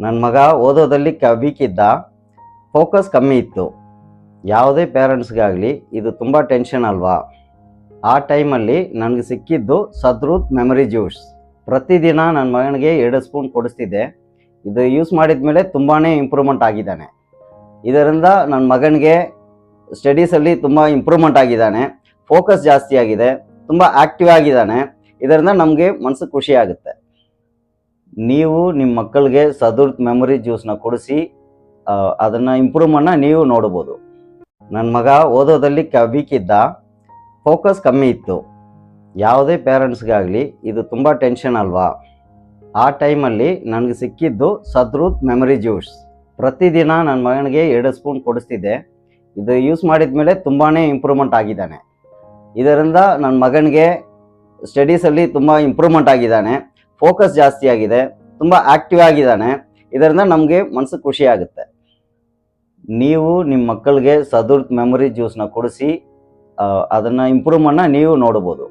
ನನ್ನ ಮಗ ಓದೋದಲ್ಲಿ ವೀಕ್ ಇದ್ದ, ಫೋಕಸ್ ಕಮ್ಮಿ ಇತ್ತು. ಯಾವುದೇ ಪೇರೆಂಟ್ಸ್ಗಾಗಲಿ ಇದು ತುಂಬ ಟೆನ್ಷನ್ ಅಲ್ವಾ? ಆ ಟೈಮಲ್ಲಿ ನನಗೆ ಸಿಕ್ಕಿದ್ದು ಸದ್ರೂತ್ ಮೆಮರಿ ಜ್ಯೂಸ್. ಪ್ರತಿದಿನ ನನ್ನ ಮಗನಿಗೆ 2 ಸ್ಪೂನ್ ಕೊಡಿಸ್ತಿದ್ದೆ. ಇದು ಯೂಸ್ ಮಾಡಿದ ಮೇಲೆ ತುಂಬಾ ಇಂಪ್ರೂವ್ಮೆಂಟ್ ಆಗಿದ್ದಾನೆ. ಇದರಿಂದ ನನ್ನ ಮಗನಿಗೆ ಸ್ಟಡೀಸಲ್ಲಿ ತುಂಬ ಇಂಪ್ರೂವ್ಮೆಂಟ್ ಆಗಿದ್ದಾನೆ, ಫೋಕಸ್ ಜಾಸ್ತಿ ಆಗಿದೆ, ತುಂಬ ಆ್ಯಕ್ಟಿವ್ ಆಗಿದ್ದಾನೆ. ಇದರಿಂದ ನಮಗೆ ಮನಸ್ಸು ಖುಷಿ ಆಗುತ್ತೆ. ನೀವು ನಿಮ್ಮ ಮಕ್ಕಳಿಗೆ ಸದ್ರೂತ್ ಮೆಮೊರಿ ಜ್ಯೂಸ್ನ ಕೊಡಿಸಿ ಅದನ್ನು ಇಂಪ್ರೂವ್ಮೆಂಟ್ನ ನೀವು ನೋಡ್ಬೋದು. ನನ್ನ ಮಗ ಓದೋದಲ್ಲಿ ವೀಕ್ ಇದ್ದ, ಫೋಕಸ್ ಕಮ್ಮಿ ಇತ್ತು. ಯಾವುದೇ ಪೇರೆಂಟ್ಸ್ಗಾಗಲಿ ಇದು ತುಂಬ ಟೆನ್ಷನ್ ಅಲ್ವಾ? ಆ ಟೈಮಲ್ಲಿ ನನಗೆ ಸಿಕ್ಕಿದ್ದು ಸದ್ರೂತ್ ಮೆಮರಿ ಜ್ಯೂಸ್. ಪ್ರತಿದಿನ ನನ್ನ ಮಗನಿಗೆ 2 ಸ್ಪೂನ್ ಕೊಡಿಸ್ತಿದ್ದೆ. ಇದು ಯೂಸ್ ಮಾಡಿದ ಮೇಲೆ ತುಂಬಾ ಇಂಪ್ರೂವ್ಮೆಂಟ್ ಆಗಿದ್ದಾನೆ. ಇದರಿಂದ ನನ್ನ ಮಗನಿಗೆ ಸ್ಟಡೀಸಲ್ಲಿ ತುಂಬ ಇಂಪ್ರೂವ್ಮೆಂಟ್ ಆಗಿದ್ದಾನೆ, ಫೋಕಸ್ ಜಾಸ್ತಿ ಆಗಿದೆ, ತುಂಬ ಆ್ಯಕ್ಟಿವ್ ಆಗಿದ್ದಾನೆ. ಇದರಿಂದ ನಮಗೆ ಮನಸ್ಸು ಖುಷಿ ಆಗುತ್ತೆ. ನೀವು ನಿಮ್ಮ ಮಕ್ಕಳಿಗೆ ಸದ್ರೂತ್ ಮೆಮೊರಿ ಜ್ಯೂಸ್ನ ಕೊಡಿಸಿ ಅದನ್ನು ಇಂಪ್ರೂವ್ಮೆಂಟ್ನ ನೀವು ನೋಡ್ಬೋದು.